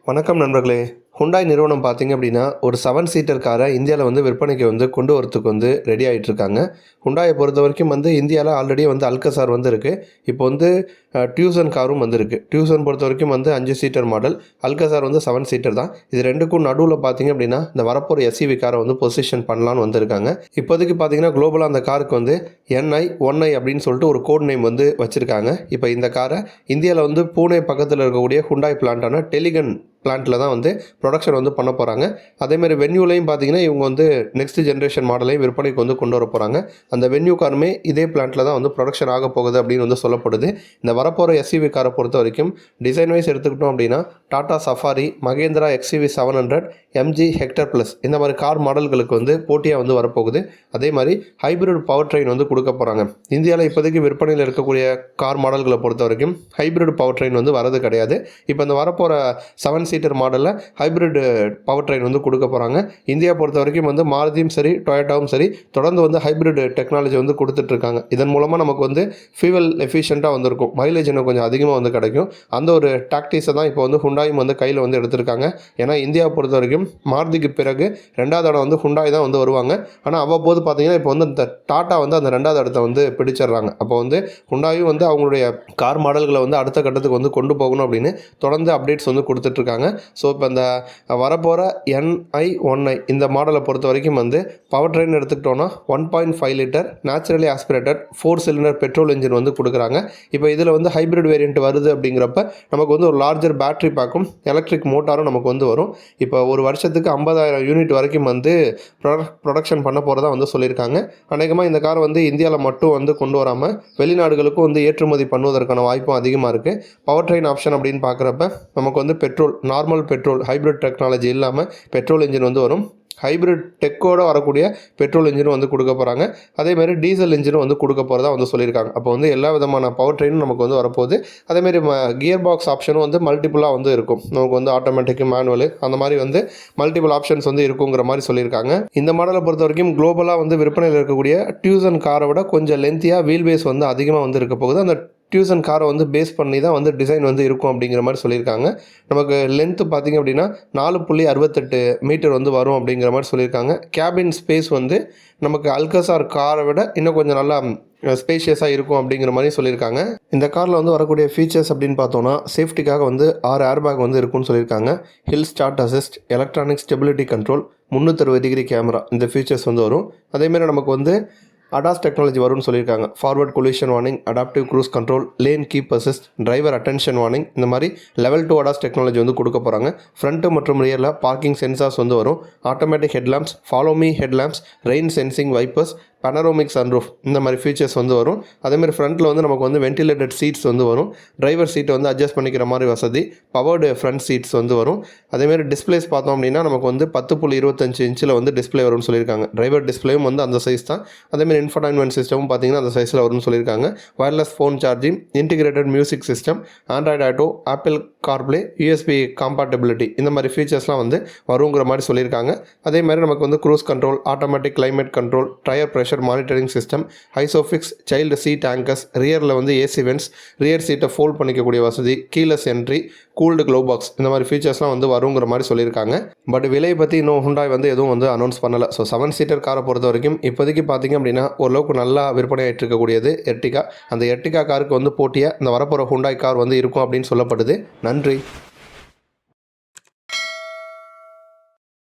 வணக்கம் நண்பர்களே. ஹுண்டாய் நிறுவனம் பார்த்தீங்க அப்படின்னா, ஒரு 7 சீட்டர் காரை இந்தியாவில விற்பனைக்கு கொண்டு வரத்துக்கு ரெடி ஆயிட்டுருக்காங்க. ஹுண்டாயை பொறுத்தவரைக்கும் இந்தியாவில ஆல்ரெடி அல்கசார் இருக்குது. இப்போ டியூசன் காரும் இருக்குது. டியூசன் பொறுத்தவரைக்கும் 5 சீட்டர் மாடல். அல்கசார் 7 சீட்டர் தான். இது ரெண்டுக்கும் நடுவில் பார்த்தீங்க அப்படின்னா, இந்த வரப்போகிற எஸ்யூவி காரை பொசிஷன் பண்ணலான்னு வந்திருக்காங்க. இப்போதைக்கு பார்த்தீங்கன்னா குளோபலாக அந்த காருக்கு NI 1I அப்படின்னு சொல்லிட்டு ஒரு கோட் நேம் வச்சுருக்காங்க. இப்போ இந்த காரை இந்தியாவில் பூனே பக்கத்தில் இருக்கக்கூடிய ஹுண்டாய் பிளான்ட்டான டெலிகன் பிளான்ட்டில் தான் ப்ரொடக்ஷன் பண்ண போகிறாங்க. அதேமாதிரி வென்யூலையும் பார்த்தீங்கன்னா இவங்க நெக்ஸ்ட் ஜென்ரேஷன் மாடலையும் விற்பனைக்கு கொண்டு வர போகிறாங்க. அந்த வென்யூ காருமே இதே பிளான்ட்டில் தான் ப்ரொடக்ஷன் ஆக போகுது அப்படின்னு சொல்லப்படுது. இந்த வரப்போகிற எஸ்யூவி காரை பொறுத்த வரைக்கும் டிசைன் வைஸ் எடுத்துக்கிட்டோம் அப்படின்னா Tata Safari, Mahindra XUV 700, MG Hector plus இந்த மாதிரி கார் மாடல்களுக்கு போட்டியாக வரப்போகுது. அதே மாதிரி ஹைப்ரிட் பவர் ட்ரெயின் கொடுக்க போகிறாங்க. இந்தியாவில் இப்போதைக்கு விற்பனையில் இருக்கக்கூடிய கார் மாடல்களை பொறுத்த வரைக்கும் ஹைப்ரிட் பவர் ட்ரெயின் வரது கிடையாது. இப்போ இந்த வரப்போகிற 7 சீட்டர் மாடலில் ஹைப்ரிட் பவர் ட்ரெயின் கொடுக்க போகிறாங்க. இந்தியா பொறுத்த வரைக்கும் மாருதியும் சரி டொயோட்டாவும் சரி தொடர்ந்து ஹைப்ரிட் டெக்னாலஜி கொடுத்துட்ருக்காங்க. இதன் மூலமாக நமக்கு ஃபியூவல் எஃபிஷியண்ட்டாக இருக்கும். மைலேஜ் இன்னும் கொஞ்சம் அதிகமாக கிடைக்கும். அந்த ஒரு டாக்டிக்ஸை தான் இப்போ ஹுண்டாயும் கையில் எடுத்திருக்காங்க. ஏன்னா இந்தியாவை பொறுத்த வரைக்கும் மாருதிக்கு பிறகு ரெண்டாவது இடம் ஹுண்டாய் தான் வருவாங்க. ஆனால் அவ்வப்போது பார்த்தீங்கன்னா இப்போ இந்த டாட்டா அந்த ரெண்டாவது இடத்த பிடிச்சிடுறாங்க. அப்போ ஹுண்டாயும் அவங்களுடைய கார் மாடல்களை அடுத்த கட்டத்துக்கு கொண்டு போகணும் அப்படின்னு தொடர்ந்து அப்டேட்ஸ் கொடுத்துட்ருக்காங்க. ஸோ இப்போ இந்த வரப்போகிற NI 1I இந்த மாடலை பொறுத்த வரைக்கும் பவர் ட்ரெயின் எடுத்துக்கிட்டோன்னா 1.5 litre naturally aspirated 4 cylinder petrol engine கொடுக்குறாங்க. இப்போ இதில் ஹைப்ரிட் வேரியண்ட் வருது அப்படிங்கிறப்ப நமக்கு ஒரு லார்ஜர் பேட்டரி பேக்கும் எலக்ட்ரிக் மோட்டாரும் நமக்கு வரும். இப்போ ஒரு வருஷத்துக்கு 50,000 யூனிட் வரைக்கும் ப்ரொடக்ஷன் பண்ண போகிறதா சொல்லியிருக்காங்க. அநேகமாக இந்த கார் இந்தியாவில் மட்டும் கொண்டு வராமல் வெளிநாடுகளுக்கும் ஏற்றுமதி பண்ணுவதற்கான வாய்ப்பும் அதிகமாக இருக்குது. பவர் ட்ரெயின் ஆப்ஷன் அப்படின்னு பார்க்குறப்ப நமக்கு petrol normal petrol hybrid technology இல்லாமல் பெட்ரோல் இன்ஜின் வரும். ஹைப்ரிட் டெக்கோடு வரக்கூடிய பெட்ரோல் இன்ஜினும் கொடுக்க போகிறாங்க. அதேமாதிரி டீசல் இன்ஜினும் கொடுக்க போகிறதா சொல்லியிருக்காங்க. அப்போ எல்லா விதமான பவர் ட்ரெயினும் நமக்கு வரப்போகுது. அதேமாதிரி கியர் பாக்ஸ் ஆப்ஷனும் மல்டிப்புளாக இருக்கும். நமக்கு ஆட்டோமேட்டிக் மேனுவல் அந்த மாதிரி மல்டிபிள் ஆப்ஷன்ஸ் இருக்குங்கிற மாதிரி சொல்லியிருக்காங்க. இந்த மாடலை பொறுத்த வரைக்கும் குளோபலாக விற்பனையில் இருக்கக்கூடிய டியூசன் காரை விட கொஞ்சம் லென்த்தியாக வீல் பேஸ் அதிகமாக இருக்க போகுது. அந்த டியூசன் காரை பேஸ் பண்ணி தான் டிசைன் இருக்கும் அப்படிங்கிற மாதிரி சொல்லியிருக்காங்க. நமக்கு லென்த்து பார்த்திங்க அப்படின்னா 4.68 மீட்டர் வரும் அப்படிங்கிற மாதிரி சொல்லியிருக்காங்க. கேபின் ஸ்பேஸ் நமக்கு அல்கசார் காரை விட இன்னும் கொஞ்சம் நல்லா ஸ்பேஷியஸாக இருக்கும் அப்படிங்கிற மாதிரி சொல்லியிருக்காங்க. இந்த காரில் வரக்கூடிய ஃபீச்சர்ஸ் அப்படின்னு பார்த்தோன்னா சேஃப்டிக்காக 6 ஏர்பேக் இருக்குன்னு சொல்லியிருக்காங்க. Hill start assist, electronic stability control, 360 degree camera இந்த ஃபீச்சர்ஸ் வரும். அதேமாதிரி நமக்கு அடாஸ் டெக்னாலஜி வரும்னு சொல்லியிருக்காங்க. Forward collision warning, adaptive cruise control, lane keep assist, driver attention warning இந்த மாதிரி லெவல் 2 அடாஸ் டெக்னாலஜி கொடுக்க போகிறாங்க. ஃப்ரண்ட்டு மற்றும் ரியரில் பார்க்கிங் சென்சார்ஸ் வரும். Automatic headlamps, follow me headlamps, rain sensing vipers, panoramic sunroof இந்த மாதிரி ஃபீச்சர்ஸ் வரும். அதேமாதிரி ஃப்ரண்ட்டில் நமக்கு வென்டிலேட்டட் சீட்ஸ் வரும். டிரைவர் சீட்டை அட்ஜஸ்ட் பண்ணிக்கிற மாதிரி வசதி, பவர்டு ஃப்ரண்ட் சீட்ஸ் வரும். அதேமாதிரி டிஸ்பிளேஸ் பார்த்தோம் அப்படின்னா நமக்கு 10.25 இன்ச்சில் டிஸ்பிளே வரும்னு சொல்லியிருக்காங்க. டிரைவர் டிஸ்பிளேயும் அந்த சைஸ் தான். அதேமாதிரி இன்ஃபர்டைன்மெண்ட் சிஸ்டமும் பார்த்தீங்கன்னா அந்த சைஸில் வரும்னு சொல்லியிருக்காங்க. Wireless phone charging, integrated music system, Android auto, Apple CarPlay, USB compatibility இந்த மாதிரி ஃபீச்சர்ஸ்லாம் வருங்கிற மாதிரி சொல்லியிருக்காங்க. அதே மாதிரி நமக்கு cruise control, automatic climate control, tyre pressure monitoring system, Isofix, child seat anchors, ரியரில் AC வென்ட்ஸ், ரியர் சீட்டை ஃபோல்ட் பண்ணிக்கக்கூடிய வசதி, keyless entry, cooled glove box இந்த மாதிரி ஃபீச்சர்ஸ்லாம் வருங்கிற மாதிரி சொல்லியிருக்காங்க. பட் விலையை பற்றி இன்னும் ஹுண்டாய் எதுவும் அனௌன்ஸ் பண்ணலை. ஸோ 7 சீட்டர் காரை பொறுத்த வரைக்கும் இப்போதைக்கு பார்த்தீங்க அப்படின்னா ஓரளவுக்கு நல்லா விற்பனை ஆகிட்டு இருக்கக்கூடியது எர்டிகா. அந்த எர்டிகா காருக்கு போட்டியாக இந்த வரப்போகிற ஹுண்டாய் கார் இருக்கும் அப்படின்னு சொல்லப்படுது. நன்றி.